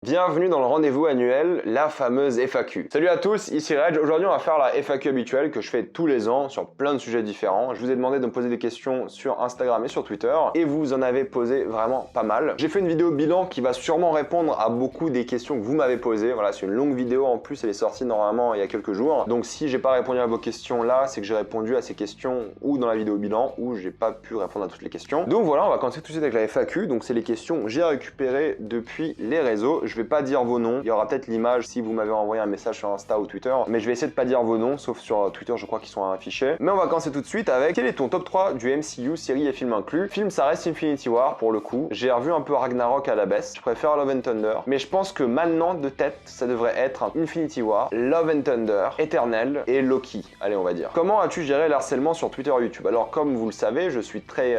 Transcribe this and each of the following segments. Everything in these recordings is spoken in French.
Bienvenue dans le rendez-vous annuel, la fameuse FAQ. Salut à tous, ici Reg. Aujourd'hui on va faire la FAQ habituelle que je fais tous les ans sur plein de sujets différents. Je vous ai demandé de me poser des questions sur Instagram et sur Twitter et vous en avez posé vraiment pas mal. J'ai fait une vidéo bilan qui va sûrement répondre à beaucoup des questions que vous m'avez posées. Voilà, c'est une longue vidéo en plus, elle est sortie normalement il y a quelques jours. Donc si j'ai pas répondu à vos questions là, c'est que j'ai répondu à ces questions ou dans la vidéo bilan ou j'ai pas pu répondre à toutes les questions. Donc voilà, on va commencer tout de suite avec la FAQ. Donc c'est les questions que j'ai récupérées depuis les réseaux. Je vais pas dire vos noms, il y aura peut-être l'image si vous m'avez envoyé un message sur Insta ou Twitter, mais je vais essayer de pas dire vos noms, sauf sur Twitter je crois qu'ils sont affichés. Mais on va commencer tout de suite avec quel est ton top 3 du MCU, série et film inclus. Film ça reste Infinity War pour le coup, j'ai revu un peu Ragnarok à la baisse, je préfère Love and Thunder, mais je pense que maintenant de tête ça devrait être un Infinity War, Love and Thunder, Eternal et Loki, allez on va dire. Comment as-tu géré le harcèlement sur Twitter et YouTube? Alors comme vous le savez, je suis très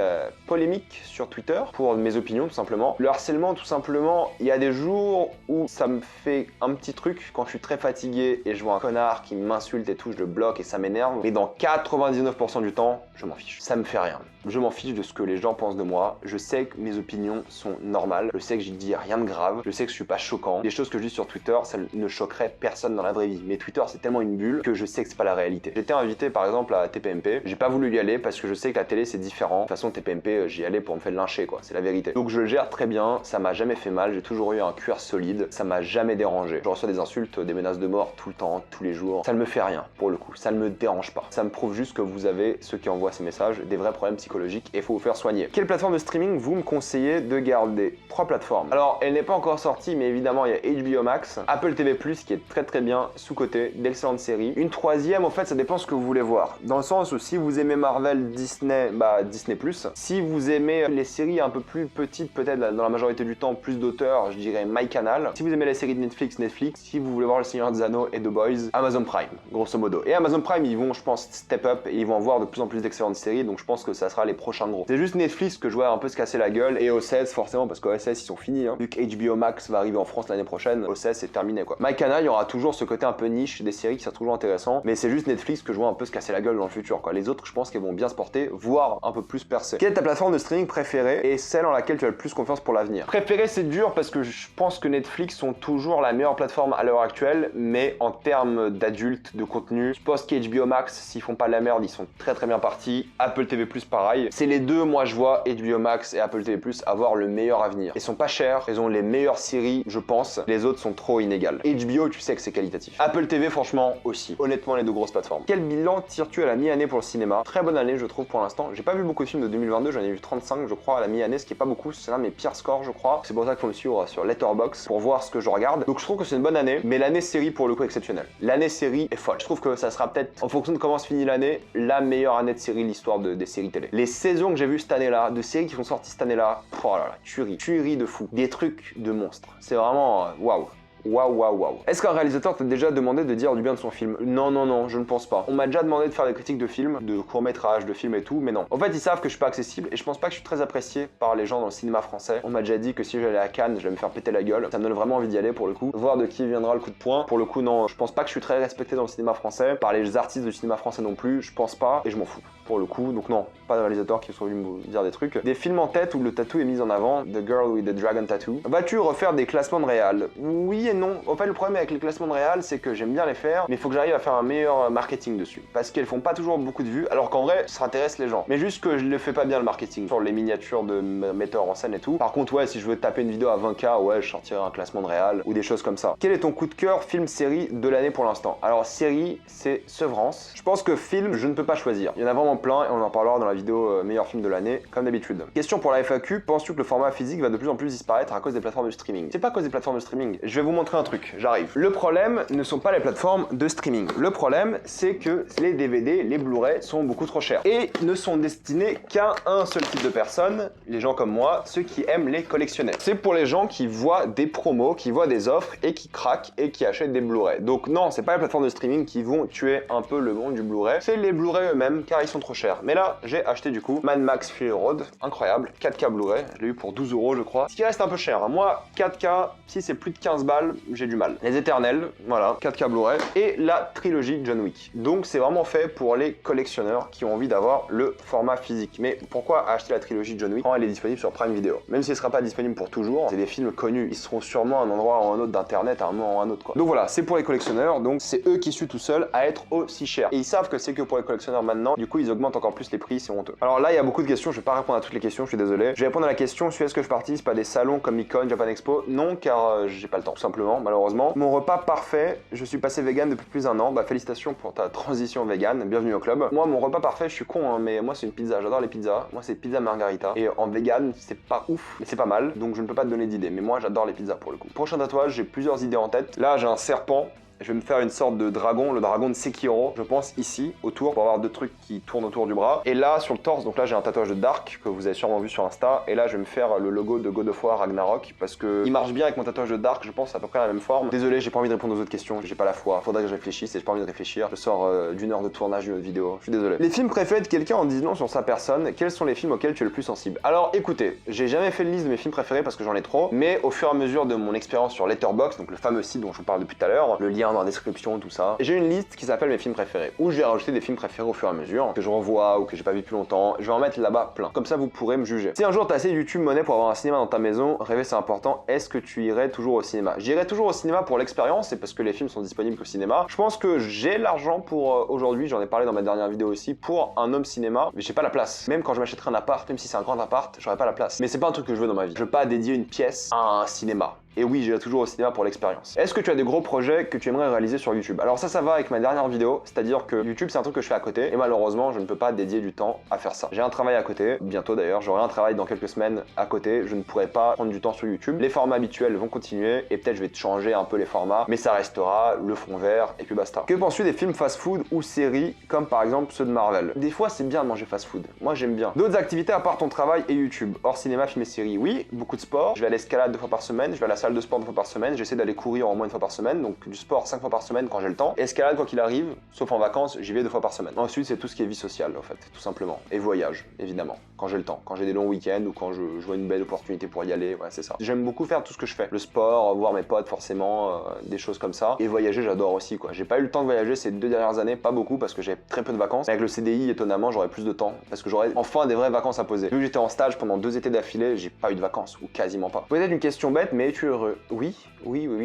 polémique sur Twitter pour mes opinions tout simplement. Le harcèlement tout simplement, il y a des jours où ça me fait un petit truc quand je suis très fatigué et je vois un connard qui m'insulte et tout, je le bloque et ça m'énerve. Mais dans 99% du temps, je m'en fiche. Ça me fait rien. Je m'en fiche de ce que les gens pensent de moi. Je sais que mes opinions sont normales. Je sais que je dis rien de grave. Je sais que je suis pas choquant. Les choses que je dis sur Twitter, ça ne choquerait personne dans la vraie vie. Mais Twitter, c'est tellement une bulle que je sais que c'est pas la réalité. J'étais invité par exemple à TPMP. J'ai pas voulu y aller parce que je sais que la télé c'est différent. De toute façon, TPMP, j'y allais pour me faire lyncher quoi. C'est la vérité. Donc je le gère très bien. Ça m'a jamais fait mal. J'ai toujours eu un cuir solide. Ça m'a jamais dérangé. Je reçois des insultes, des menaces de mort tout le temps, tous les jours. Ça ne me fait rien pour le coup. Ça ne me dérange pas. Ça me prouve juste que vous avez, ceux qui envoient ces messages, des vrais problèmes psychologiques et il faut vous faire soigner. Quelle plateforme de streaming vous me conseillez de garder? 3 plateformes. Alors, elle n'est pas encore sortie, mais évidemment, il y a HBO Max, Apple TV+, qui est très bien sous-coté, d'excellentes séries. Une troisième, en fait, ça dépend ce que vous voulez voir. Dans le sens où si vous aimez Marvel, Disney, bah Disney+. Si vous aimez les séries un peu plus petites, peut-être dans la majorité du temps, plus d'auteurs, je dirais MyCanal. Si vous aimez les séries de Netflix. Si vous voulez voir Le Seigneur des Anneaux et The Boys, Amazon Prime, grosso modo. Et Amazon Prime, ils vont, je pense, step up et ils vont avoir de plus en plus d'excellentes séries, donc je pense que ça sera les prochains gros. C'est juste Netflix que je vois un peu se casser la gueule et OCS forcément parce qu'OCS ils sont finis. Vu que HBO Max va arriver en France l'année prochaine, OCS c'est terminé quoi. MyCanal, il y aura toujours ce côté un peu niche des séries qui sont toujours intéressant, mais c'est juste Netflix que je vois un peu se casser la gueule dans le futur quoi. Les autres, je pense qu'elles vont bien se porter, voire un peu plus percer. Quelle est ta plateforme de streaming préférée et celle en laquelle tu as le plus confiance pour l'avenir? Préférée, c'est dur parce que je pense que Netflix sont toujours la meilleure plateforme à l'heure actuelle, mais en termes d'adultes, de contenu, je pense qu'HBO Max, s'ils font pas de la merde, ils sont très bien partis. Apple TV+, pareil. C'est les deux, moi je vois HBO Max et Apple TV+, avoir le meilleur avenir. Ils sont pas chers, ils ont les meilleures séries, je pense. Les autres sont trop inégales. HBO, tu sais que c'est qualitatif. Apple TV, franchement, aussi. Honnêtement, les deux grosses plateformes. Quel bilan tires-tu à la mi-année pour le cinéma? Très bonne année, je trouve, pour l'instant. J'ai pas vu beaucoup de films de 2022, j'en ai vu 35, je crois, à la mi-année, ce qui est pas beaucoup. C'est l'un de mes pires scores, je crois. C'est pour ça qu'il faut me suivre sur Letterboxd pour voir ce que je regarde. Donc je trouve que c'est une bonne année, mais l'année série pour le coup exceptionnelle. L'année série est folle. Je trouve que ça sera peut-être, en fonction de comment se finit l'année, la meilleure année de série de l'histoire des séries télé. Les saisons que j'ai vues cette année-là, de séries qui sont sorties cette année-là, oh là là, tuerie de fou. Des trucs de monstres. C'est vraiment waouh. Waouh. Est-ce qu'un réalisateur t'a déjà demandé de dire du bien de son film? Non, je ne pense pas. On m'a déjà demandé de faire des critiques de films, de courts-métrages, de films et tout, mais non. En fait, ils savent que je suis pas accessible et je pense pas que je suis très apprécié par les gens dans le cinéma français. On m'a déjà dit que si j'allais à Cannes, j'allais me faire péter la gueule. Ça me donne vraiment envie d'y aller pour le coup. Voir de qui viendra le coup de poing. Pour le coup, non, je pense pas que je suis très respecté dans le cinéma français. Par les artistes du cinéma français non plus, je pense pas et je m'en fous. Pour le coup, donc non, pas de réalisateur qui soit venu me dire des trucs. Des films en tête où le tatou est mis en avant, The Girl with the Dragon Tattoo. Vas-tu refaire des classements de réal? Oui et non. En fait, le problème avec les classements de réal, c'est que j'aime bien les faire, mais il faut que j'arrive à faire un meilleur marketing dessus. Parce qu'elles font pas toujours beaucoup de vues, alors qu'en vrai, ça intéresse les gens. Mais juste que je ne fais pas bien le marketing sur les miniatures de metteurs en scène et tout. Par contre, ouais, si je veux taper une vidéo à 20K, ouais, je sortirai un classement de réal ou des choses comme ça. Quel est ton coup de cœur film série de l'année pour l'instant? Alors, série, c'est Severance. Je pense que film, je ne peux pas choisir. Il y en a vraiment plein et on en parlera dans la vidéo meilleur film de l'année, comme d'habitude. Question pour la FAQ, penses-tu que le format physique va de plus en plus disparaître à cause des plateformes de streaming? C'est pas à cause des plateformes de streaming. Je vais vous montrer un truc, j'arrive. Le problème ne sont pas les plateformes de streaming. Le problème, c'est que les DVD, les Blu-ray sont beaucoup trop chers et ne sont destinés qu'à un seul type de personnes, les gens comme moi, ceux qui aiment les collectionner. C'est pour les gens qui voient des promos, qui voient des offres et qui craquent et qui achètent des Blu-ray. Donc non, c'est pas les plateformes de streaming qui vont tuer un peu le monde du Blu-ray, c'est les Blu-ray eux-mêmes car ils sont trop chers. Mais là, j'ai acheté du coup Mad Max Fury Road, incroyable, 4K Blu-ray, je l'ai eu pour 12 € je crois. Ce qui reste un peu cher, hein. Moi 4K, si c'est plus de 15 balles, Immortal, j'ai du mal. Les Éternels, voilà, 4K Blu-ray, et la trilogie John Wick. Donc c'est vraiment fait pour les collectionneurs qui ont envie d'avoir le format physique. Mais pourquoi acheter la trilogie John Wick quand elle est disponible sur Prime Video? Même si elle sera pas disponible pour toujours, c'est des films connus, ils seront sûrement à un endroit ou à un autre d'internet, à un moment ou à un autre quoi. Donc voilà, c'est pour les collectionneurs, donc c'est eux qui sont tout seuls à être aussi chers. Et ils savent que c'est que pour les collectionneurs maintenant, du coup ils augmentent encore plus les prix, c'est honteux. Alors là il y a beaucoup de questions, je vais pas répondre à toutes les questions, je suis désolé. Je vais répondre à la question, est-ce que je participe à des salons comme Icon, Japan Expo? Non, car j'ai pas le temps, tout simplement, malheureusement. Mon repas parfait, je suis passé vegan depuis plus d'un an, bah félicitations pour ta transition vegan, bienvenue au club. Moi mon repas parfait, je suis con hein, mais moi c'est une pizza, j'adore les pizzas. Moi c'est pizza margarita, et en vegan c'est pas ouf, mais c'est pas mal, donc je ne peux pas te donner d'idées, mais moi j'adore les pizzas pour le coup. Prochain tatouage, j'ai plusieurs idées en tête. Là j'ai un serpent. Je vais me faire une sorte de dragon, le dragon de Sekiro, je pense ici, autour, pour avoir deux trucs qui tournent autour du bras. Et là, sur le torse, donc là j'ai un tatouage de Dark, que vous avez sûrement vu sur Insta, et là je vais me faire le logo de God of War Ragnarok, parce que il marche bien avec mon tatouage de Dark, je pense à peu près la même forme. Désolé, j'ai pas envie de répondre aux autres questions, j'ai pas la foi, faudrait que je réfléchisse, et j'ai pas envie de réfléchir. Je sors d'une heure de tournage d'une autre vidéo, je suis désolé. Les films préférés de quelqu'un en disant sur sa personne, quels sont les films auxquels tu es le plus sensible? Alors écoutez, j'ai jamais fait de liste de mes films préférés parce que j'en ai trop, mais au fur et à mesure de mon expérience sur Letterboxd, donc le fameux site dont je vous parle depuis tout à l'heure, le lien dans la description, tout ça. J'ai une liste qui s'appelle mes films préférés, où je vais rajouter des films préférés au fur et à mesure, que je revois ou que j'ai pas vu depuis longtemps. Je vais en mettre là-bas plein. Comme ça, vous pourrez me juger. Si un jour t'as assez YouTube monnaie pour avoir un cinéma dans ta maison, rêver c'est important, est-ce que tu irais toujours au cinéma? J'irais toujours au cinéma pour l'expérience et parce que les films sont disponibles qu'au cinéma. Je pense que j'ai l'argent pour aujourd'hui, j'en ai parlé dans ma dernière vidéo aussi, pour un home cinéma, mais j'ai pas la place. Même quand je m'achèterai un appart, même si c'est un grand appart, j'aurais pas la place. Mais c'est pas un truc que je veux dans ma vie. Je veux pas dédier une pièce à un cinéma. Et oui, j'irai toujours au cinéma pour l'expérience. Est-ce que tu as des gros projets que tu aimerais réaliser sur YouTube? Alors ça va avec ma dernière vidéo, c'est-à-dire que YouTube c'est un truc que je fais à côté, et malheureusement je ne peux pas dédier du temps à faire ça. J'ai un travail à côté, bientôt d'ailleurs, j'aurai un travail dans quelques semaines à côté, je ne pourrai pas prendre du temps sur YouTube. Les formats habituels vont continuer, et peut-être je vais changer un peu les formats, mais ça restera le fond vert, et puis basta. Que penses-tu des films fast-food ou séries, comme par exemple ceux de Marvel? Des fois c'est bien de manger fast-food, moi j'aime bien. D'autres activités à part ton travail et YouTube, hors cinéma, films et séries? Oui, beaucoup de sport, je vais à l'escalade 2 fois par semaine, je vais à la salle de sport 2 fois par semaine, j'essaie d'aller courir au moins 1 fois par semaine, donc du sport 5 fois par semaine quand j'ai le temps. Escalade quoi qu'il arrive, sauf en vacances, j'y vais 2 fois par semaine. Ensuite c'est tout ce qui est vie sociale en fait, tout simplement. Et voyage, évidemment, quand j'ai le temps, quand j'ai des longs week-ends ou quand je vois une belle opportunité pour y aller, ouais c'est ça. J'aime beaucoup faire tout ce que je fais, le sport, voir mes potes forcément, des choses comme ça. Et voyager j'adore aussi quoi. J'ai pas eu le temps de voyager ces 2 dernières années, pas beaucoup parce que j'ai très peu de vacances. Avec le CDI étonnamment j'aurais plus de temps, parce que j'aurais enfin des vraies vacances à poser. Vu que j'étais en stage pendant 2 étés d'affilée, j'ai pas eu de vacances, ou quasiment pas. Peut-être une question bête, mais es-tu heureux? Oui,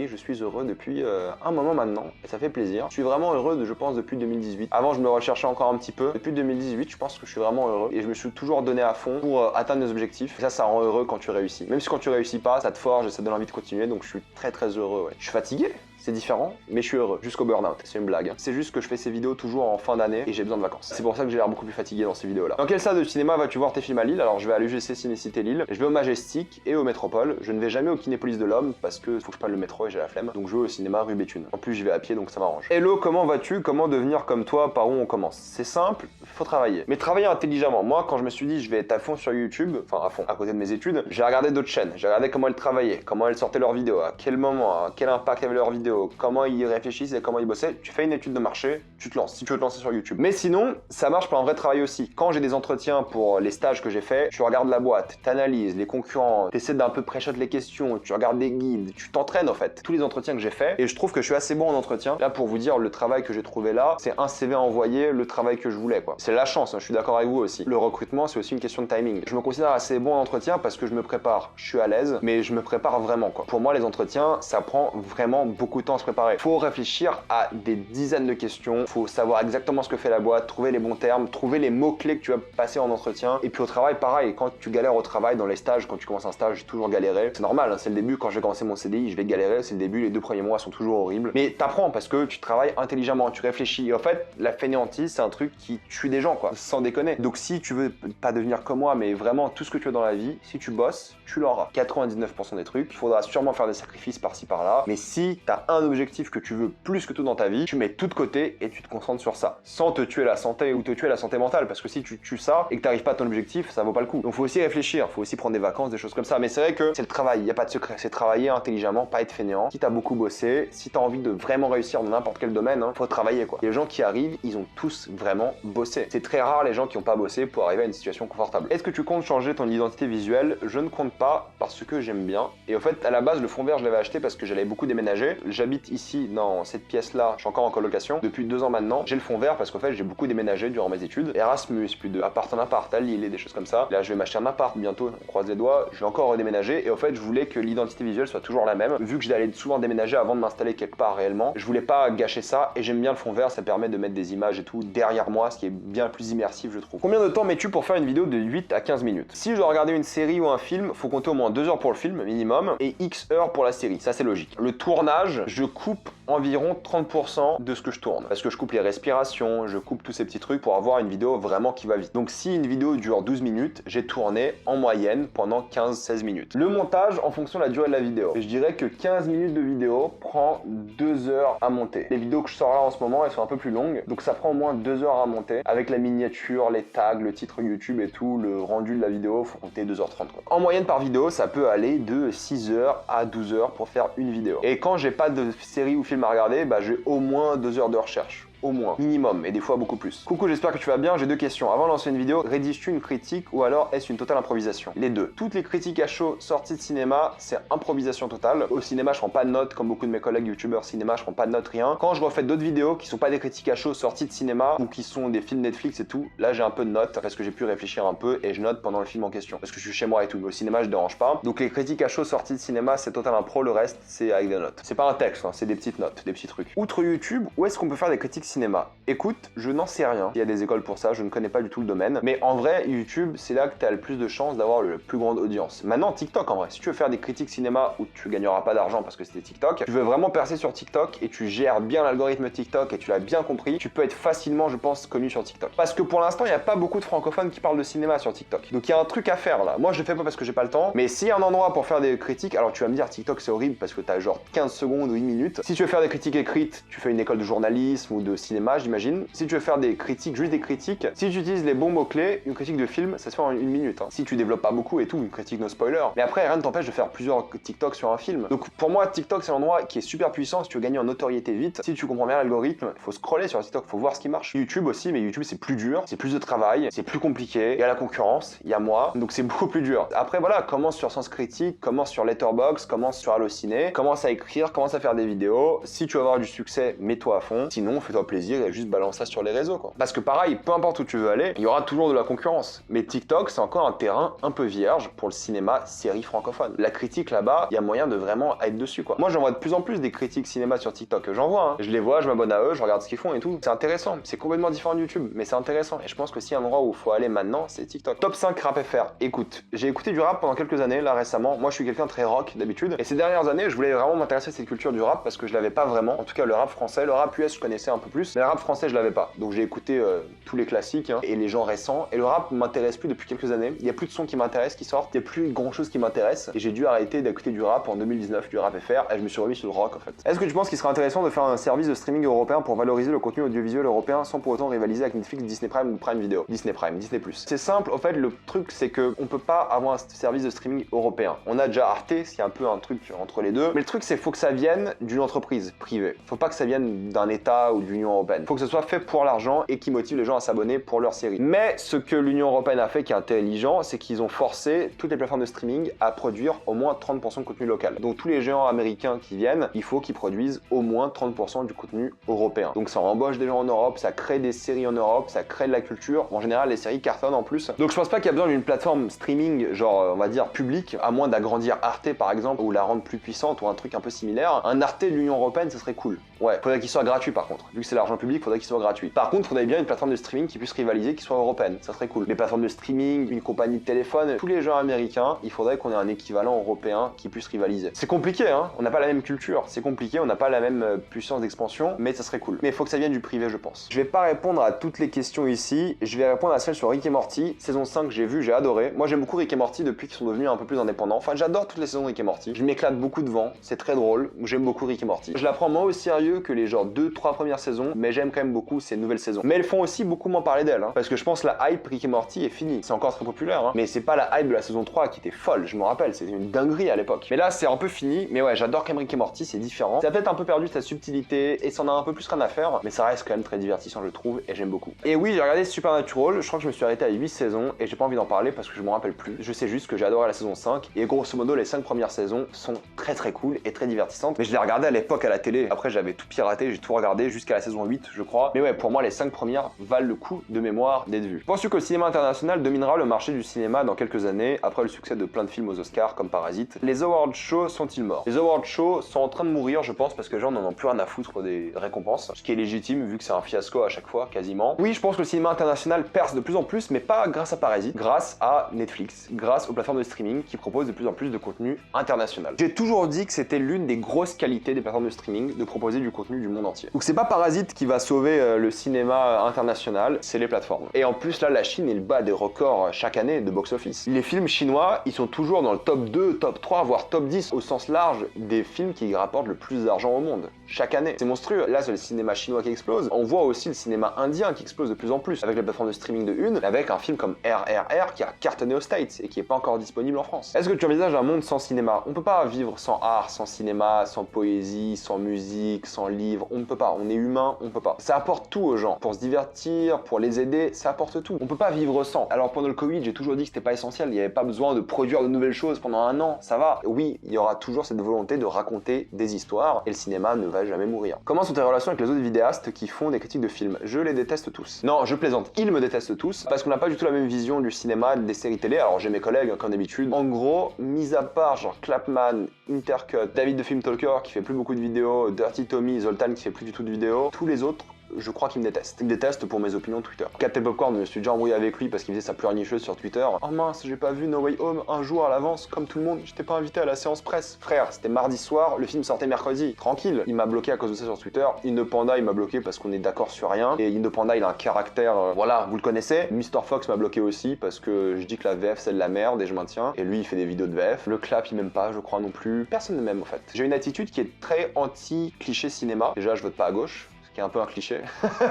je suis heureux depuis un moment maintenant, et ça fait plaisir. Je suis vraiment heureux, je pense, depuis 2018. Avant, je me recherchais encore un petit peu. Depuis 2018, je pense que je suis vraiment heureux, et je me suis toujours donné à fond pour atteindre mes objectifs. Et ça rend heureux quand tu réussis. Même si quand tu réussis pas, ça te forge et ça te donne envie de continuer, donc je suis très heureux, ouais. Je suis fatigué, c'est différent, mais je suis heureux, jusqu'au burn-out, c'est une blague. C'est juste que je fais ces vidéos toujours en fin d'année et j'ai besoin de vacances. C'est pour ça que j'ai l'air beaucoup plus fatigué dans ces vidéos là. Dans quelle salle de cinéma vas-tu voir tes films à Lille? Alors je vais à l'UGC Cinécité Lille, je vais au Majestic et au Métropole. Je ne vais jamais au Kinépolis de l'Homme parce que faut que je prenne le métro et j'ai la flemme. Donc je vais au cinéma rue Béthune. En plus j'y vais à pied donc ça m'arrange. Hello, comment vas-tu? Comment devenir comme toi? Par où on commence? C'est simple, il faut travailler. Mais travailler intelligemment. Moi quand je me suis dit je vais être à fond sur YouTube, enfin à fond, à côté de mes études, j'ai regardé d'autres chaînes, j'ai regardé comment elles travaillaient, comment elles sortaient leurs vidéos, à quel moment, quel impact avaient leurs vidéos, comment ils réfléchissent et comment ils bossaient, tu fais une étude de marché, tu te lances, si tu veux te lancer sur YouTube. Mais sinon, ça marche par un vrai travail aussi. Quand j'ai des entretiens pour les stages que j'ai fait, tu regardes la boîte, t'analyses les concurrents, t'essaies d'un peu pré-shot les questions, tu regardes des guides, tu t'entraînes en fait. Tous les entretiens que j'ai fait, et je trouve que je suis assez bon en entretien. Là, pour vous dire, le travail que j'ai trouvé là, c'est un CV à envoyer, le travail que je voulais quoi. C'est la chance, hein, je suis d'accord avec vous aussi. Le recrutement, c'est aussi une question de timing. Je me considère assez bon en entretien parce que je me prépare, je suis à l'aise, mais je me prépare vraiment quoi. Pour moi, les entretiens, ça prend vraiment beaucoup de temps à se préparer. Faut réfléchir à des dizaines de questions, faut savoir exactement ce que fait la boîte, trouver les bons termes, trouver les mots-clés que tu vas passer en entretien. Et puis au travail, pareil, quand tu galères au travail, dans les stages, quand tu commences un stage, j'ai toujours galéré. C'est normal, hein, c'est le début, quand j'ai commencé mon CDI, je vais galérer, c'est le début, les 2 premiers mois sont toujours horribles. Mais t'apprends parce que tu travailles intelligemment, tu réfléchis. Et en fait, la fainéantise, c'est un truc qui tue des gens, quoi, sans déconner. Donc si tu veux pas devenir comme moi, mais vraiment tout ce que tu veux dans la vie, si tu bosses, tu l'auras. 99% des trucs, il faudra sûrement faire des sacrifices par-ci par-là, mais si t'as un objectif que tu veux plus que tout dans ta vie, tu mets tout de côté et tu te concentres sur ça, sans te tuer la santé ou te tuer la santé mentale, parce que si tu tues ça et que t'arrives pas à ton objectif, ça vaut pas le coup. Donc faut aussi réfléchir, faut aussi prendre des vacances, des choses comme ça, mais c'est vrai que c'est le travail, il y a pas de secret, c'est travail. travailler intelligemment, pas être fainéant. Si t'as beaucoup bossé, si t'as envie de vraiment réussir dans n'importe quel domaine, faut travailler quoi. Les gens qui arrivent, ils ont tous vraiment bossé. C'est très rare les gens qui n'ont pas bossé pour arriver à une situation confortable. Est-ce que tu comptes changer ton identité visuelle? Je ne compte pas parce que j'aime bien. Et au fait, à la base, le fond vert, je l'avais acheté parce que j'allais beaucoup déménager. J'habite ici dans cette pièce-là, je suis encore en colocation depuis 2 ans maintenant. J'ai le fond vert parce qu'en fait, j'ai beaucoup déménagé durant mes études. Erasmus, puis de appart en appart à Lille et des choses comme ça. Là, je vais m'acheter un appart bientôt, on croise les doigts. Je vais encore redéménager et au fait, je voulais que l'identité visuelle soit toujours la même. Vu que j'allais souvent déménager avant de m'installer quelque part réellement, je voulais pas gâcher ça et j'aime bien le fond vert, ça permet de mettre des images et tout derrière moi, ce qui est bien plus immersif, je trouve. Combien de temps mets-tu pour faire une vidéo de 8 à 15 minutes? Si je dois regarder une série ou un film, faut compter au moins 2 heures pour le film minimum et X heures pour la série. Ça, c'est logique. Le tournage, je coupe environ 30% de ce que je tourne. Parce que je coupe les respirations, je coupe tous ces petits trucs pour avoir une vidéo vraiment qui va vite. Donc si une vidéo dure 12 minutes, j'ai tourné en moyenne pendant 15-16 minutes. Le montage en fonction de la durée de la vidéo. Je dirais que 15 minutes de vidéo prend 2 heures à monter. Les vidéos que je sors là en ce moment, elles sont un peu plus longues. Donc ça prend au moins 2 heures à monter. Avec la miniature, les tags, le titre YouTube et tout, le rendu de la vidéo, faut compter 2h30 quoi. En moyenne par vidéo, ça peut aller de 6 heures à 12 heures pour faire une vidéo. Et quand j'ai pas de série ou film à regarder, bah j'ai au moins 2 heures de recherche. Au moins, minimum, et des fois beaucoup plus. Coucou, j'espère que tu vas bien, j'ai 2 questions. Avant de lancer une vidéo, rédiges-tu une critique ou alors est-ce une totale improvisation? Les deux. Toutes les critiques à chaud sorties de cinéma, c'est improvisation totale. Au cinéma, je prends pas de notes, comme beaucoup de mes collègues youtubeurs cinéma, je prends pas de notes, rien. Quand je refais d'autres vidéos qui sont pas des critiques à chaud sorties de cinéma ou qui sont des films Netflix et tout, là j'ai un peu de notes parce que j'ai pu réfléchir un peu et je note pendant le film en question. Parce que je suis chez moi et tout, au cinéma je dérange pas. Donc les critiques à chaud sorties de cinéma, c'est total impro, le reste c'est avec des notes. C'est pas un texte, hein, c'est des petites notes, des petits trucs. Outre YouTube, où est-ce qu'on peut faire des critiques cinéma? Écoute, je n'en sais rien. Il y a des écoles pour ça, je ne connais pas du tout le domaine. Mais en vrai, YouTube, c'est là que tu as le plus de chances d'avoir le plus grande audience. Maintenant, TikTok en vrai. Si tu veux faire des critiques cinéma où tu gagneras pas d'argent parce que c'était TikTok, tu veux vraiment percer sur TikTok et tu gères bien l'algorithme TikTok et tu l'as bien compris, tu peux être facilement, je pense, connu sur TikTok. Parce que pour l'instant, il n'y a pas beaucoup de francophones qui parlent de cinéma sur TikTok. Donc il y a un truc à faire là. Moi, je le fais pas parce que j'ai pas le temps. Mais s'il y a un endroit pour faire des critiques, alors tu vas me dire TikTok c'est horrible parce que tu as genre 15 secondes ou 1 minute. Si tu veux faire des critiques écrites, tu fais une école de journalisme ou de cinéma, j'imagine. Si tu veux faire des critiques, juste des critiques, si tu utilises les bons mots-clés, une critique de film, ça se fait en 1 minute. Hein. Si tu développes pas beaucoup et tout, une critique no spoiler. Mais après, rien ne t'empêche de faire plusieurs TikTok sur un film. Donc pour moi, TikTok, c'est un endroit qui est super puissant si tu veux gagner en notoriété vite. Si tu comprends bien l'algorithme, il faut scroller sur TikTok, il faut voir ce qui marche. YouTube aussi, mais YouTube, c'est plus dur, c'est plus de travail, c'est plus compliqué. Il y a la concurrence, il y a moi, donc c'est beaucoup plus dur. Après, voilà, commence sur Sens Critique, commence sur Letterboxd, commence sur Allociné, commence à écrire, commence à faire des vidéos. Si tu veux avoir du succès, mets-toi à fond. Sinon, fais-toi plaisir et juste balance ça sur les réseaux, quoi. Parce que pareil, peu importe où tu veux aller, il y aura toujours de la concurrence. Mais TikTok, c'est encore un terrain un peu vierge pour le cinéma série francophone. La critique là-bas, il y a moyen de vraiment être dessus, quoi. Moi, j'en vois de plus en plus des critiques cinéma sur TikTok. J'en vois, hein. Je les vois, je m'abonne à eux, je regarde ce qu'ils font et tout. C'est intéressant. C'est complètement différent de YouTube, mais c'est intéressant. Et je pense que s'il y a un endroit où il faut aller maintenant, c'est TikTok. Top 5 rap FR. Écoute, j'ai écouté du rap pendant quelques années, là récemment. Moi, je suis quelqu'un de très rock d'habitude. Et ces dernières années, je voulais vraiment m'intéresser à cette culture du rap parce que je l'avais pas vraiment. En tout cas, le rap français, le rap US, je connaissais un peu plus. Mais le rap français, je l'avais pas. Donc j'ai écouté tous les classiques hein, et les gens récents. Et le rap m'intéresse plus depuis quelques années. Il y a plus de sons qui m'intéressent, qui sortent. Il y a plus grand chose qui m'intéresse. Et j'ai dû arrêter d'écouter du rap en 2019, du rap FR. Et je me suis remis sur le rock en fait. Est-ce que tu penses qu'il serait intéressant de faire un service de streaming européen pour valoriser le contenu audiovisuel européen sans pour autant rivaliser avec Netflix, Disney Prime ou Prime Video? Disney Prime, Disney+. C'est simple, en fait, le truc c'est que on peut pas avoir un service de streaming européen. On a déjà Arte, ce qui est un peu un truc entre les deux. Mais le truc c'est faut que ça vienne d'une entreprise privée. Faut pas que ça vienne d'un État ou de l'Union européenne. Faut que ce soit fait pour l'argent et qui motive les gens à s'abonner pour leur série. Mais ce que l'Union européenne a fait qui est intelligent, c'est qu'ils ont forcé toutes les plateformes de streaming à produire au moins 30% de contenu local. Donc tous les géants américains qui viennent, il faut qu'ils produisent au moins 30% du contenu européen. Donc ça embauche des gens en Europe, ça crée des séries en Europe, ça crée de la culture. En général, les séries cartonnent en plus. Donc je pense pas qu'il y a besoin d'une plateforme streaming, genre on va dire publique, à moins d'agrandir Arte par exemple, ou la rendre plus puissante ou un truc un peu similaire. Un Arte de l'Union européenne, ça serait cool. Ouais, faudrait qu'il soit gratuit par contre. Vu que c'est l'argent public, faudrait qu'il soit gratuit. Par contre, faudrait bien une plateforme de streaming qui puisse rivaliser, qui soit européenne. Ça serait cool. Les plateformes de streaming, une compagnie de téléphone, tous les gens américains, il faudrait qu'on ait un équivalent européen qui puisse rivaliser. C'est compliqué, hein. On n'a pas la même culture. C'est compliqué, on n'a pas la même puissance d'expansion, mais ça serait cool. Mais il faut que ça vienne du privé, je pense. Je vais pas répondre à toutes les questions ici. Je vais répondre à celle sur Rick et Morty. Saison 5, j'ai vu, j'ai adoré. Moi, j'aime beaucoup Rick et Morty depuis qu'ils sont devenus un peu plus indépendants. Enfin, j'adore toutes les saisons de Rick et Morty. Je m'éclate beaucoup devant. C'est très drôle. J'aime beaucoup Rick et Morty. Je la prends moins au sérieux que les genre 2-3 premières saisons saisons, mais j'aime quand même beaucoup ces nouvelles saisons. Mais elles font aussi beaucoup moins parler d'elles, hein, parce que je pense que la hype Rick et Morty est finie. C'est encore très populaire, hein, mais c'est pas la hype de la saison 3 qui était folle, je me rappelle, c'était une dinguerie à l'époque. Mais là, c'est un peu fini, mais ouais, j'adore quand même Rick et Morty, c'est différent. Ça a peut-être un peu perdu sa subtilité et ça en a un peu plus rien à faire, mais ça reste quand même très divertissant, je trouve, et j'aime beaucoup. Et oui, j'ai regardé Supernatural, je crois que je me suis arrêté à 8 saisons et j'ai pas envie d'en parler parce que je me rappelle plus. Je sais juste que j'ai adoré la saison 5 et grosso modo, les 5 premières saisons sont très cool et très divertissantes. Mais je les regardais à l'époque à la télé. Après, j'avais tout piraté, j'ai tout regardé jusqu'à la saison 8, je crois. Mais ouais, pour moi, les 5 premières valent le coup de mémoire d'être vues. Penses-tu que le cinéma international dominera le marché du cinéma dans quelques années après le succès de plein de films aux Oscars comme Parasite? Les award shows sont-ils morts? Les award shows sont en train de mourir, je pense, parce que les gens n'en ont plus rien à foutre des récompenses, ce qui est légitime vu que c'est un fiasco à chaque fois, quasiment. Oui, je pense que le cinéma international perce de plus en plus, mais pas grâce à Parasite, grâce à Netflix, grâce aux plateformes de streaming qui proposent de plus en plus de contenu international. J'ai toujours dit que c'était l'une des grosses qualités des plateformes de streaming de proposer du contenu du monde entier. Donc c'est pas Parasite qui va sauver le cinéma international, c'est les plateformes. Et en plus là, la Chine, elle bat des records chaque année de box-office. Les films chinois, ils sont toujours dans le top 2, top 3, voire top 10 au sens large des films qui rapportent le plus d'argent au monde. Chaque année. C'est monstrueux. Là, c'est le cinéma chinois qui explose. On voit aussi le cinéma indien qui explose de plus en plus avec les plateformes de streaming de une, avec un film comme RRR qui a cartonné aux States et qui est pas encore disponible en France. Est-ce que tu envisages un monde sans cinéma? On peut pas vivre sans art, sans cinéma, sans poésie, sans musique, sans livre. On ne peut pas. On est humain, on peut pas. Ça apporte tout aux gens. Pour se divertir, pour les aider, ça apporte tout. On peut pas vivre sans. Alors pendant le Covid, j'ai toujours dit que c'était pas essentiel. Il n'y avait pas besoin de produire de nouvelles choses pendant un an. Ça va. Oui, il y aura toujours cette volonté de raconter des histoires et le cinéma ne va jamais mourir. Comment sont tes relations avec les autres vidéastes qui font des critiques de films? Je les déteste tous. Non, je plaisante. Ils me détestent tous parce qu'on n'a pas du tout la même vision du cinéma, des séries télé. Alors j'ai mes collègues comme d'habitude. En gros, mis à part genre Clapman, Intercut, David de Film Talker qui fait plus beaucoup de vidéos, Dirty Tommy, Zoltan qui fait plus du tout de vidéos, tous les autres, je crois qu'il me déteste. Il me déteste pour mes opinions Twitter. Captain Popcorn, je me suis déjà embrouillé avec lui parce qu'il faisait sa pleurnicheuse sur Twitter. Oh mince, j'ai pas vu No Way Home un jour à l'avance, comme tout le monde, j'étais pas invité à la séance presse. Frère, c'était mardi soir, le film sortait mercredi. Tranquille. Il m'a bloqué à cause de ça sur Twitter. Indepanda, il m'a bloqué parce qu'on est d'accord sur rien. Et Indepanda, il a un caractère, voilà, vous le connaissez. Mr. Fox m'a bloqué aussi parce que je dis que la VF c'est de la merde et je maintiens. Et lui, il fait des vidéos de VF. Le clap, il m'aime pas, je crois non plus. Personne ne m'aime en fait. J'ai une attitude qui est très anti-cliché cinéma. Déjà, je vote pas à gauche, qui est un peu un cliché.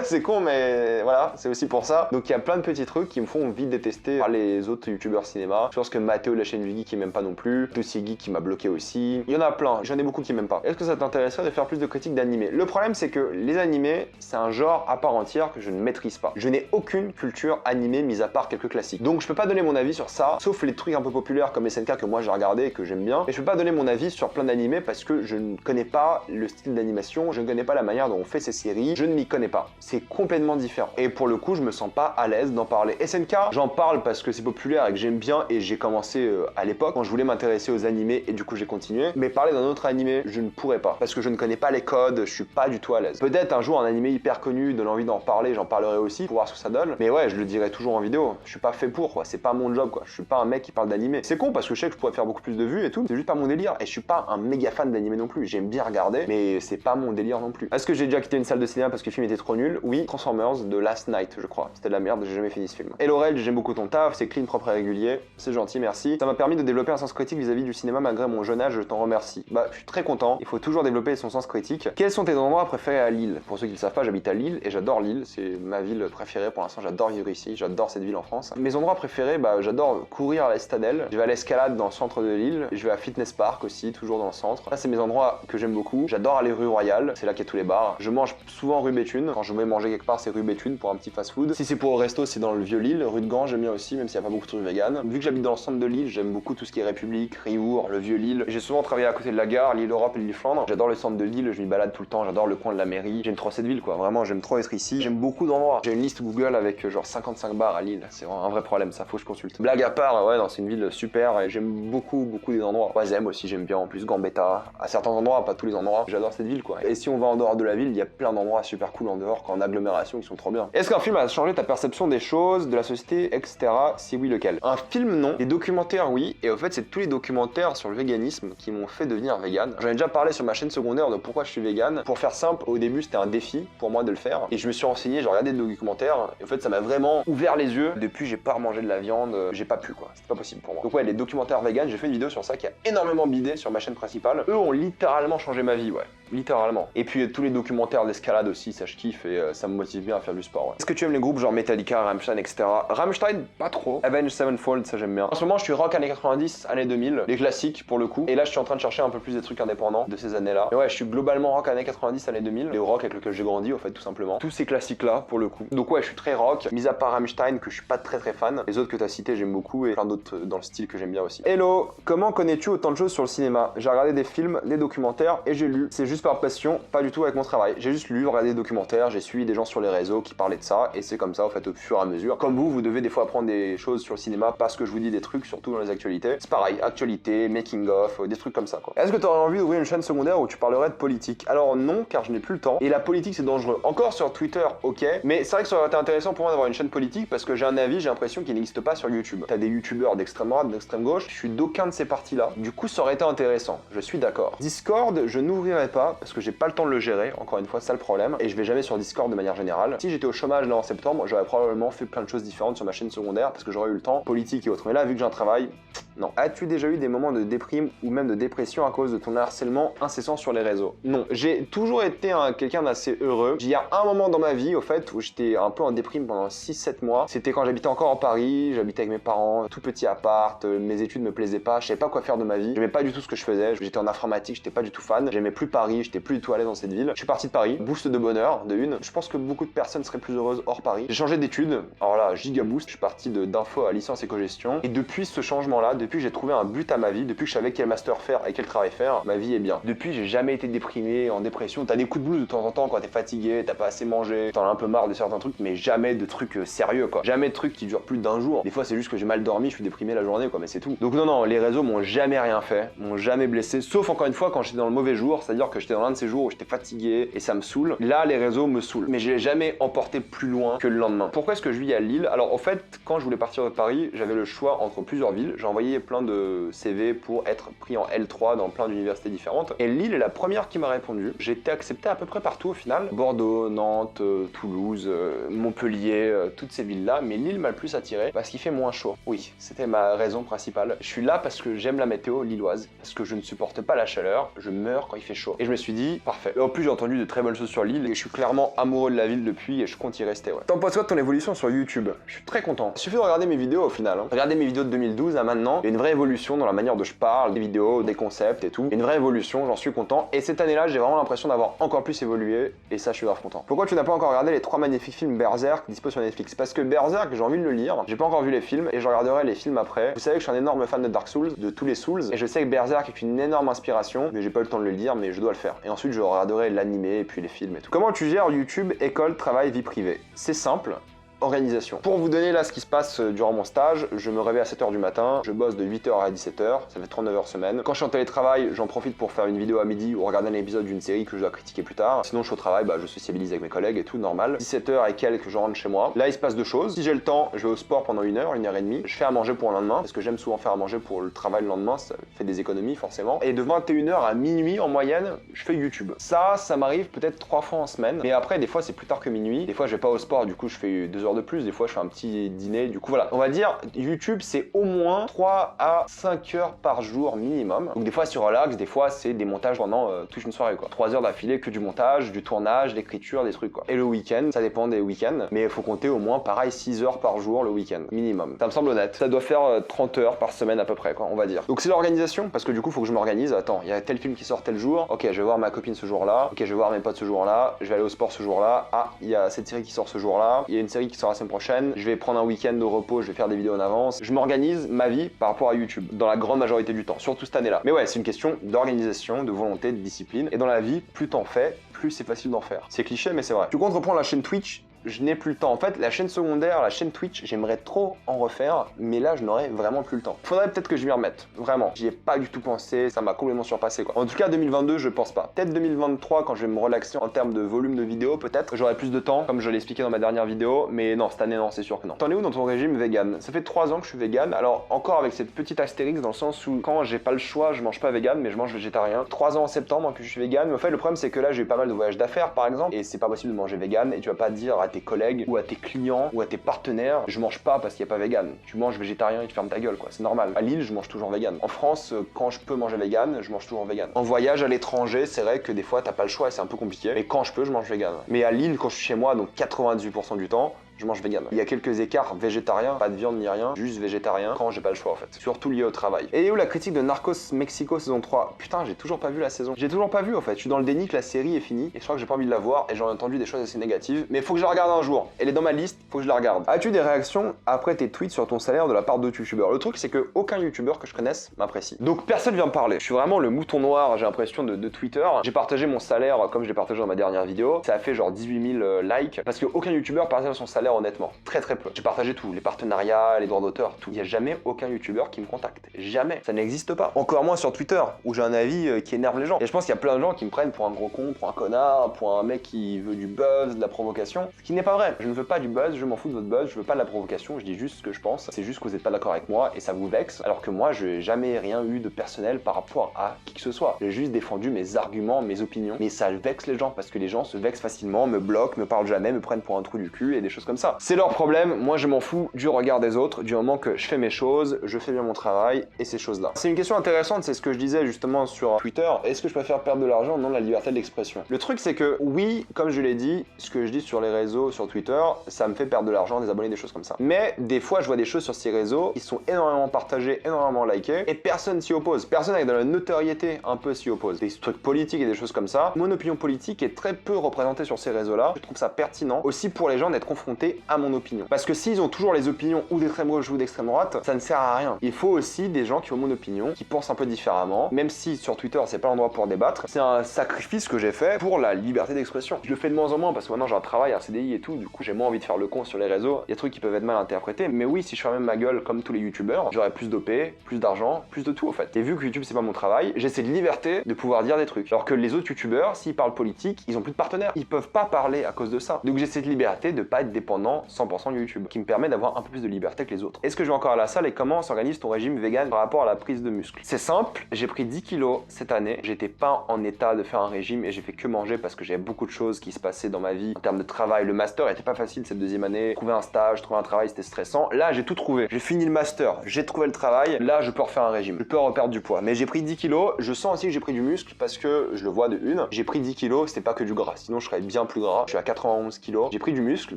C'est con, mais voilà, c'est aussi pour ça. Donc il y a plein de petits trucs qui me font vite détester par les autres youtubeurs cinéma. Je pense que Mathéo de la chaîne Viggy qui m'aime pas non plus, Toshi Geek qui m'a bloqué aussi. Il y en a plein, j'en ai beaucoup qui m'aiment pas. Est-ce que ça t'intéresserait de faire plus de critiques d'animés? Le problème c'est que les animés, c'est un genre à part entière que je ne maîtrise pas. Je n'ai aucune culture animée mis à part quelques classiques. Donc je peux pas donner mon avis sur ça, sauf les trucs un peu populaires comme SNK que moi j'ai regardé et que j'aime bien. Mais je peux pas donner mon avis sur plein d'animés parce que je ne connais pas le style d'animation, je ne connais pas la manière dont on fait ces séries. Je ne m'y connais pas. C'est complètement différent. Et pour le coup, je me sens pas à l'aise d'en parler. SNK, j'en parle parce que c'est populaire et que j'aime bien et j'ai commencé à l'époque quand je voulais m'intéresser aux animés et du coup j'ai continué. Mais parler d'un autre animé, je ne pourrais pas parce que je ne connais pas les codes, je suis pas du tout à l'aise. Peut-être un jour un animé hyper connu donne envie d'en parler, j'en parlerai aussi pour voir ce que ça donne. Mais ouais, je le dirai toujours en vidéo. Je suis pas fait pour quoi, c'est pas mon job quoi. Je suis pas un mec qui parle d'animé. C'est con parce que je sais que je pourrais faire beaucoup plus de vues et tout, c'est juste pas mon délire et je suis pas un méga fan d'animé non plus. J'aime bien regarder, mais c'est pas mon délire non plus. Est-ce que j'ai déjà quitté une salle de cinéma parce que le film était trop nul? Oui, Transformers de Last Night, je crois. C'était de la merde, j'ai jamais fini ce film. Hello Reg, j'aime beaucoup ton taf, c'est clean, propre et régulier. C'est gentil, merci. Ça m'a permis de développer un sens critique vis-à-vis du cinéma malgré mon jeune âge, je t'en remercie. Bah, je suis très content. Il faut toujours développer son sens critique. Quels sont tes endroits préférés à Lille? Pour ceux qui le savent pas, j'habite à Lille et j'adore Lille. C'est ma ville préférée pour l'instant. J'adore vivre ici. J'adore cette ville en France. Mes endroits préférés, bah, j'adore courir à la Citadelle. Je vais à l'escalade dans le centre de Lille. Je vais à Fitness Park aussi, toujours dans le centre. Ça, c'est mes endroits que j'aime beaucoup. J'adore aller rue Royale. C'est là qu'il y a tous les bars. Je mange souvent rue Béthune. Quand je vais manger quelque part, c'est rue Béthune pour un petit fast-food. Si c'est pour au resto, c'est dans le Vieux-Lille. Rue de Gand, j'aime bien aussi, même s'il n'y a pas beaucoup de trucs vegan. Vu que j'habite dans le centre de Lille, j'aime beaucoup tout ce qui est République, Riour, le Vieux-Lille. J'ai souvent travaillé à côté de la gare, Lille Europe et Lille Flandre. J'adore le centre de Lille, je m'y balade tout le temps. J'adore le coin de la mairie. J'aime trop cette ville, quoi. Vraiment, j'aime trop être ici. J'aime beaucoup d'endroits. J'ai une liste Google avec genre 55 bars à Lille. C'est vraiment un vrai problème, ça, faut que je consulte. Blague à part, ouais, non, c'est une ville super et j'aime beaucoup des endroits. Oisem aussi, j'aime bien. En plus, Gambetta. À certains endroits, pas tous les endroits. J'adore cette ville, quoi. Et si on va en dehors de la ville, il y a plein d'endroits super cool en dehors, qu'en agglomération, qui sont trop bien. Est-ce qu'un film a changé ta perception des choses, de la société, etc. Si oui, lequel? Un film, non. Des documentaires, oui. Et au fait, c'est tous les documentaires sur le véganisme qui m'ont fait devenir vegan. J'en ai déjà parlé sur ma chaîne secondaire de pourquoi je suis vegan. Pour faire simple, au début, c'était un défi pour moi de le faire. Et je me suis renseigné, j'ai regardé des documentaires. Et au fait, ça m'a vraiment ouvert les yeux. Depuis, j'ai pas remangé de la viande. J'ai pas pu, quoi. C'était pas possible pour moi. Donc ouais, les documentaires vegan, j'ai fait une vidéo sur ça qui a énormément bidé sur ma chaîne principale. Eux ont littéralement changé ma vie, ouais. littéralement. Et puis tous les documentaires d'escalade aussi, ça je kiffe et ça me motive bien à faire du sport. Ouais. Est-ce que tu aimes les groupes genre Metallica, Rammstein, etc. Rammstein, pas trop. Avenged Sevenfold, ça j'aime bien. En ce moment, je suis rock années 90, années 2000, les classiques pour le coup. Et là, je suis en train de chercher un peu plus des trucs indépendants de ces années-là. Et ouais, je suis globalement rock années 90, années 2000, les rock avec lesquels j'ai grandi, en fait, tout simplement. Tous ces classiques-là, pour le coup. Donc ouais, je suis très rock, mis à part Rammstein, que je suis pas très fan. Les autres que tu as cités, j'aime beaucoup, et plein d'autres dans le style que j'aime bien aussi. Hello, comment connais-tu autant de choses sur le cinéma? J'ai regardé des films, des documentaires, et j'ai lu. C'est juste par passion, pas du tout avec mon travail. J'ai juste lu, regardé des documentaires, j'ai suivi des gens sur les réseaux qui parlaient de ça, et c'est comme ça, en fait, au fur et à mesure. Comme vous devez des fois apprendre des choses sur le cinéma parce que je vous dis des trucs, surtout dans les actualités. C'est pareil, actualité, making of, des trucs comme ça, quoi. Est-ce que tu aurais envie d'ouvrir une chaîne secondaire où tu parlerais de politique? Alors non, car je n'ai plus le temps, et la politique c'est dangereux. Encore sur Twitter, ok, mais c'est vrai que ça aurait été intéressant pour moi d'avoir une chaîne politique parce que j'ai un avis, j'ai l'impression qu'il n'existe pas sur YouTube. T'as des youtubeurs d'extrême droite, d'extrême gauche, je suis d'aucun de ces partis-là. Du coup, ça aurait été intéressant, je suis d'accord. Discord, je n'ouvrirai pas parce que j'ai pas le temps de le gérer, encore une fois, c'est ça le problème, et je vais jamais sur Discord de manière générale. Si j'étais au chômage là en septembre, j'aurais probablement fait plein de choses différentes sur ma chaîne secondaire parce que j'aurais eu le temps, politique et autres. Mais là, vu que j'ai un travail, non. As-tu déjà eu des moments de déprime ou même de dépression à cause de ton harcèlement incessant sur les réseaux? Non. J'ai toujours été quelqu'un d'assez heureux. Il y a un moment dans ma vie, au fait, où j'étais un peu en déprime pendant 6-7 mois. C'était quand j'habitais encore en Paris, j'habitais avec mes parents, tout petit appart, mes études me plaisaient pas, je savais pas quoi faire de ma vie. J'aimais pas du tout ce que je faisais, j'étais en informatique, j'étais pas du tout fan, j'aimais plus Paris, j'étais plus du tout à l'aise dans cette ville. Je suis parti de Paris, boost de bonheur, de une. Je pense que beaucoup de personnes seraient plus heureuses hors Paris. J'ai changé d'études, alors là, giga boost, je suis parti d'info à licence éco-gestion. Et depuis ce changement-là, depuis que j'ai trouvé un but à ma vie, depuis que je savais quel master faire et quel travail faire, ma vie est bien. Depuis, j'ai jamais été déprimé, en dépression. T'as des coups de blues de temps en temps quand t'es fatigué, t'as pas assez mangé, t'en as un peu marre de certains trucs, mais jamais de trucs sérieux, quoi. Jamais de trucs qui durent plus d'un jour. Des fois, c'est juste que j'ai mal dormi, je suis déprimé la journée, quoi, mais c'est tout. Donc non, les réseaux m'ont jamais rien fait, m'ont jamais blessé, sauf encore une fois quand j'étais dans le mauvais jour, c'est-à-dire que j'étais dans l'un de ces jours où j'étais fatigué et ça me saoule. Là, les réseaux me saoulent, mais je l'ai jamais emporté plus loin que le lendemain. Pourquoi est-ce que je vis à Lille? Alors, en fait, quand je voulais partir de Paris, j'avais le choix entre plusieurs villes. J'ai envoyé plein de CV pour être pris en L3 dans plein d'universités différentes. Et Lille est la première qui m'a répondu. J'ai été accepté à peu près partout au final. Bordeaux, Nantes, Toulouse, Montpellier, toutes ces villes-là. Mais Lille m'a le plus attiré parce qu'il fait moins chaud. Oui, c'était ma raison principale. Je suis là parce que j'aime la météo lilloise, parce que je ne supporte pas la chaleur, je meurs quand il fait chaud. Et je me suis dit, parfait. Et en plus, j'ai entendu de très bonnes choses sur Lille et je suis clairement amoureux de la ville depuis et je compte y rester, ouais. T'en penses quoi de ton évolution sur YouTube? Je suis très content. Il suffit de regarder mes vidéos au final. Regardez mes vidéos de 2012 à maintenant. Il y a une vraie évolution dans la manière dont je parle, des vidéos, des concepts et tout. Une vraie évolution, j'en suis content. Et cette année-là, j'ai vraiment l'impression d'avoir encore plus évolué et ça, je suis grave content. Pourquoi tu n'as pas encore regardé les 3 magnifiques films Berserk dispo sur Netflix? Parce que Berserk, j'ai envie de le lire. J'ai pas encore vu les films et je regarderai les films après. Vous savez que je suis un énorme fan de Dark Souls, de tous les Souls, et je sais que Berserk est une énorme inspiration, mais j'ai pas eu le temps de le lire, mais je dois le faire. Et ensuite, je regarderai l'animé et puis les films et tout. Comment tu gères YouTube, école, travail, vie privée? C'est simple. Organisation. Pour vous donner là ce qui se passe durant mon stage, je me réveille à 7h du matin, je bosse de 8h à 17h, ça fait 39 heures semaine. Quand je suis en télétravail, j'en profite pour faire une vidéo à midi ou regarder un épisode d'une série que je dois critiquer plus tard. Sinon je suis au travail, je sociabilise avec mes collègues et tout, normal. 17h et quelques, je rentre chez moi. Là il se passe deux choses. Si j'ai le temps, je vais au sport pendant 1 heure et demie. Je fais à manger pour le lendemain, parce que j'aime souvent faire à manger pour le travail le lendemain, ça fait des économies forcément. Et de 21h à minuit en moyenne, je fais YouTube. Ça m'arrive peut-être 3 fois en semaine. Mais après, des fois c'est plus tard que minuit. Des fois je vais pas au sport, du coup je fais 2 heures de plus. Des fois je fais un petit dîner, du coup voilà. On va dire YouTube c'est au moins 3 à 5 heures par jour minimum. Donc des fois c'est relax, des fois c'est des montages pendant toute une soirée quoi. 3 heures d'affilée que du montage, du tournage, l'écriture, des trucs quoi. Et le week-end, ça dépend des week-ends, mais il faut compter au moins pareil 6 heures par jour le week-end, minimum. Ça me semble honnête. Ça doit faire 30 heures par semaine à peu près quoi, on va dire. Donc c'est l'organisation, parce que du coup faut que je m'organise. Attends, il y a tel film qui sort tel jour, ok je vais voir ma copine ce jour-là, ok je vais voir mes potes ce jour-là, je vais aller au sport ce jour-là, ah il y a cette série qui sort ce jour-là, il y a une série qui sort la semaine prochaine, je vais prendre un week-end de repos, je vais faire des vidéos en avance. Je m'organise ma vie par rapport à YouTube, dans la grande majorité du temps, surtout cette année-là. Mais ouais, c'est une question d'organisation, de volonté, de discipline. Et dans la vie, plus t'en fais, plus c'est facile d'en faire. C'est cliché, mais c'est vrai. Tu comptes reprendre la chaîne Twitch? Je n'ai plus le temps. En fait, la chaîne secondaire, la chaîne Twitch, j'aimerais trop en refaire, mais là, je n'aurais vraiment plus le temps. Faudrait peut-être que je m'y remette. Vraiment. J'y ai pas du tout pensé, ça m'a complètement surpassé, quoi. En tout cas, 2022, je pense pas. Peut-être 2023, quand je vais me relaxer en termes de volume de vidéos, peut-être, j'aurai plus de temps, comme je l'ai expliqué dans ma dernière vidéo, mais non, cette année, non, c'est sûr que non. T'en es où dans ton régime vegan? Ça fait 3 ans que je suis vegan, alors encore avec cette petite astérix dans le sens où quand j'ai pas le choix, je mange pas vegan, mais je mange végétarien. 3 ans en septembre que je suis vegan, mais en fait, le problème, c'est que là, j'ai eu pas mal de voyages d'affaires, par exemple, et c'est pas possible de manger vegan, et tu vas pas dire à tes collègues ou à tes clients ou à tes partenaires, je mange pas parce qu'il n'y a pas vegan. Tu manges végétarien et tu fermes ta gueule, quoi. C'est normal. À Lille, je mange toujours vegan. En France, quand je peux manger vegan, je mange toujours vegan. En voyage à l'étranger, c'est vrai que des fois, t'as pas le choix et c'est un peu compliqué. Mais quand je peux, je mange vegan. Mais à Lille, quand je suis chez moi, donc 98% du temps, je mange vegan. Il y a quelques écarts végétariens, pas de viande ni rien, juste végétarien quand j'ai pas le choix en fait. Surtout lié au travail. Et où la critique de Narcos Mexico saison 3? Putain, j'ai toujours pas vu la saison. J'ai toujours pas vu en fait. Je suis dans le déni que la série est finie et je crois que j'ai pas envie de la voir et j'en ai entendu des choses assez négatives. Mais faut que je la regarde un jour. Elle est dans ma liste, faut que je la regarde. As-tu des réactions après tes tweets sur ton salaire de la part d'autres youtubeurs? Le truc c'est que aucun youtubeur que je connaisse m'apprécie. Donc personne vient me parler. Je suis vraiment le mouton noir, j'ai l'impression de Twitter. J'ai partagé mon salaire comme je l'ai partagé dans ma dernière vidéo. Ça a fait genre 18 000 likes parce que aucun youtubeur partage son salaire honnêtement. Très peu. J'ai partagé tout, les partenariats, les droits d'auteur, tout. Il n'y a jamais aucun youtubeur qui me contacte. Jamais. Ça n'existe pas. Encore moins sur Twitter, où j'ai un avis qui énerve les gens. Et je pense qu'il y a plein de gens qui me prennent pour un gros con, pour un connard, pour un mec qui veut du buzz, de la provocation. Ce qui n'est pas vrai. Je ne veux pas du buzz, je m'en fous de votre buzz, je veux pas de la provocation, je dis juste ce que je pense. C'est juste que vous n'êtes pas d'accord avec moi et ça vous vexe. Alors que moi, je n'ai jamais rien eu de personnel par rapport à qui que ce soit. J'ai juste défendu mes arguments, mes opinions. Mais ça vexe les gens parce que les gens se vexent facilement, me bloquent, me parlent jamais, me prennent pour un trou du cul et des choses comme ça. C'est leur problème. Moi je m'en fous du regard des autres, du moment que je fais mes choses, je fais bien mon travail et ces choses-là. C'est une question intéressante, c'est ce que je disais justement sur Twitter. Est-ce que je préfère perdre de l'argent ou non la liberté d'expression? Le truc c'est que oui, comme je l'ai dit, ce que je dis sur les réseaux, sur Twitter, ça me fait perdre de l'argent, des abonnés, des choses comme ça. Mais des fois je vois des choses sur ces réseaux qui sont énormément partagées, énormément likées et personne s'y oppose. Personne avec de la notoriété un peu s'y oppose. Des trucs politiques et des choses comme ça. Mon opinion politique est très peu représentée sur ces réseaux-là. Je trouve ça pertinent aussi pour les gens d'être confrontés à mon opinion. Parce que s'ils ont toujours les opinions ou d'extrême gauche ou d'extrême droite, ça ne sert à rien. Il faut aussi des gens qui ont mon opinion, qui pensent un peu différemment, même si sur Twitter c'est pas l'endroit pour débattre. C'est un sacrifice que j'ai fait pour la liberté d'expression. Je le fais de moins en moins parce que maintenant j'ai un travail, un CDI et tout, du coup j'ai moins envie de faire le con sur les réseaux. Il y a des trucs qui peuvent être mal interprétés, mais oui, si je fermais ma gueule comme tous les youtubeurs, j'aurais plus d'OP, plus d'argent, plus de tout en fait. Et vu que YouTube c'est pas mon travail, j'ai cette liberté de pouvoir dire des trucs. Alors que les autres youtubeurs, s'ils parlent politique, ils ont plus de partenaires. Ils peuvent pas parler à cause de ça. Donc j'ai cette liberté de pas être dépendant 100% de YouTube, qui me permet d'avoir un peu plus de liberté que les autres. Est-ce que je vais encore à la salle et comment s'organise ton régime vegan par rapport à la prise de muscle? C'est simple, j'ai pris 10 kilos cette année, j'étais pas en état de faire un régime et j'ai fait que manger parce que j'avais beaucoup de choses qui se passaient dans ma vie en termes de travail. Le master était pas facile cette deuxième année, trouver un stage, trouver un travail c'était stressant. Là j'ai tout trouvé, j'ai fini le master, j'ai trouvé le travail, là je peux refaire un régime, je peux reperdre du poids. Mais j'ai pris 10 kilos, je sens aussi que j'ai pris du muscle parce que je le vois de une, j'ai pris 10 kilos, c'était pas que du gras, sinon je serais bien plus gras. Je suis à 91 kilos, j'ai pris du muscle,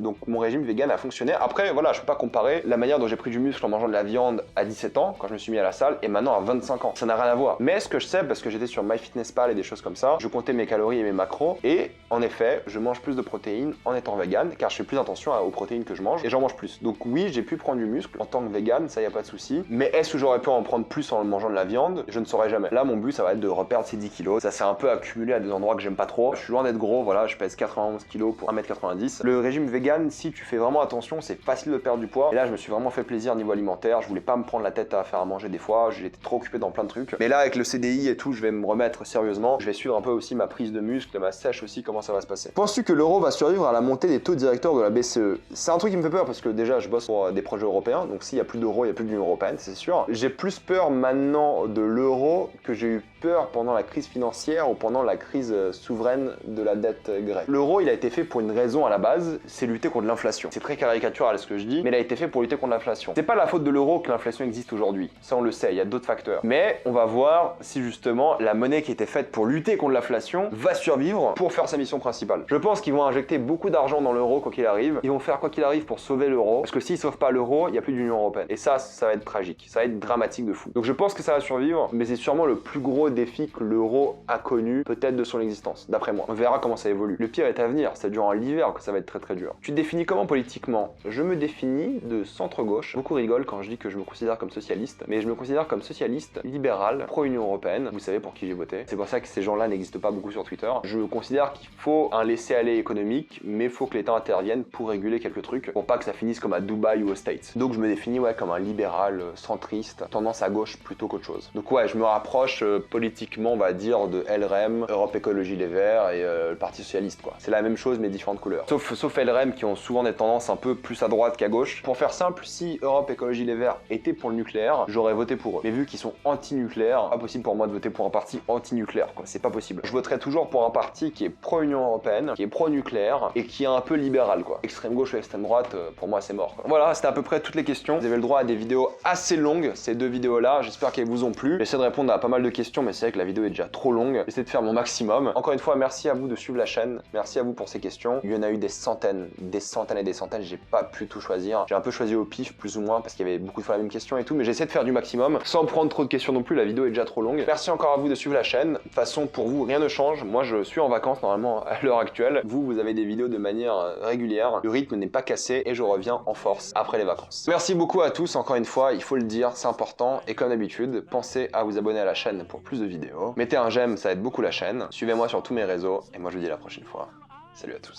donc mon régime vegan a fonctionné. Après voilà, je peux pas comparer la manière dont j'ai pris du muscle en mangeant de la viande à 17 ans quand je me suis mis à la salle et maintenant à 25 ans. Ça n'a rien à voir. Mais ce que je sais, parce que j'étais sur MyFitnessPal et des choses comme ça, je comptais mes calories et mes macros et en effet, je mange plus de protéines en étant vegan car je fais plus attention aux protéines que je mange et j'en mange plus. Donc oui, j'ai pu prendre du muscle en tant que vegan, ça y a pas de souci. Mais est-ce que j'aurais pu en prendre plus en mangeant de la viande? Je ne saurais jamais. Là, mon but, ça va être de reperdre ces 10 kilos. Ça s'est un peu accumulé à des endroits que j'aime pas trop. Je suis loin d'être gros, voilà, je pèse 91 kilos pour 1m90. Le régime vegan, si tu fais vraiment attention, c'est facile de perdre du poids. Et là, je me suis vraiment fait plaisir niveau alimentaire. Je voulais pas me prendre la tête à faire à manger des fois. J'étais trop occupé dans plein de trucs. Mais là, avec le CDI et tout, je vais me remettre sérieusement. Je vais suivre un peu aussi ma prise de muscle, ma sèche aussi, comment ça va se passer. Penses-tu que l'euro va survivre à la montée des taux directeurs de la BCE? C'est un truc qui me fait peur parce que déjà, je bosse pour des projets européens. Donc s'il y a plus d'euros, il y a plus d'Union européenne, c'est sûr. J'ai plus peur maintenant de l'euro que j'ai eu peur pendant la crise financière ou pendant la crise souveraine de la dette grecque. L'euro, il a été fait pour une raison à la base, c'est lutter contre l'inflation. C'est très caricatural ce que je dis, mais il a été fait pour lutter contre l'inflation. C'est pas la faute de l'euro que l'inflation existe aujourd'hui. Ça, on le sait, il y a d'autres facteurs. Mais on va voir si justement la monnaie qui était faite pour lutter contre l'inflation va survivre pour faire sa mission principale. Je pense qu'ils vont injecter beaucoup d'argent dans l'euro quoi qu'il arrive. Ils vont faire quoi qu'il arrive pour sauver l'euro. Parce que s'ils sauvent pas l'euro, il n'y a plus d'Union européenne. Et ça va être tragique. Ça va être dramatique de fou. Donc je pense que ça va survivre, mais c'est sûrement le plus gros défi que l'euro a connu, peut-être de son existence, d'après moi. On verra comment ça évolue. Le pire est à venir, c'est durant l'hiver que ça va être très très dur. Tu te définis comment politiquement? Je me définis de centre-gauche. Beaucoup rigolent quand je dis que je me considère comme socialiste, mais je me considère comme socialiste, libéral, pro-Union européenne. Vous savez pour qui j'ai voté. C'est pour ça que ces gens-là n'existent pas beaucoup sur Twitter. Je considère qu'il faut un laisser-aller économique, mais il faut que l'État intervienne pour réguler quelques trucs, pour pas que ça finisse comme à Dubaï ou aux States. Donc je me définis comme un libéral, centriste, tendance à gauche plutôt qu'autre chose. Donc ouais, je me rapproche politiquement, on va dire, de LREM, Europe Écologie Les Verts et le Parti Socialiste quoi. C'est la même chose mais différentes couleurs. Sauf LREM qui ont souvent souvent des tendances un peu plus à droite qu'à gauche. Pour faire simple, si Europe Écologie Les Verts était pour le nucléaire, j'aurais voté pour eux. Mais vu qu'ils sont anti-nucléaires, pas possible pour moi de voter pour un parti anti-nucléaire, quoi. C'est pas possible. Je voterai toujours pour un parti qui est pro-Union Européenne, qui est pro-nucléaire et qui est un peu libéral, quoi. Extrême gauche ou extrême droite, pour moi c'est mort, quoi. Voilà, c'était à peu près toutes les questions. Vous avez le droit à des vidéos assez longues, ces deux vidéos-là. J'espère qu'elles vous ont plu. J'essaie de répondre à pas mal de questions, mais c'est vrai que la vidéo est déjà trop longue. J'essaie de faire mon maximum. Encore une fois, merci à vous de suivre la chaîne. Merci à vous pour ces questions. Il y en a eu des centaines et des centaines. J'ai pas pu tout choisir. J'ai un peu choisi au pif, plus ou moins, parce qu'il y avait beaucoup de fois la même question et tout, mais j'essaie de faire du maximum sans prendre trop de questions non plus. La vidéo est déjà trop longue. Merci encore à vous de suivre la chaîne. De toute façon, pour vous, rien ne change. Moi, je suis en vacances normalement à l'heure actuelle. Vous avez des vidéos de manière régulière. Le rythme n'est pas cassé et je reviens en force après les vacances. Merci beaucoup à tous. Encore une fois, il faut le dire, c'est important. Et comme d'habitude, pensez à vous abonner à la chaîne pour plus de vidéos. Mettez un j'aime, ça aide beaucoup la chaîne. Suivez-moi sur tous mes réseaux et moi je vous dis à la prochaine fois. Salut à tous.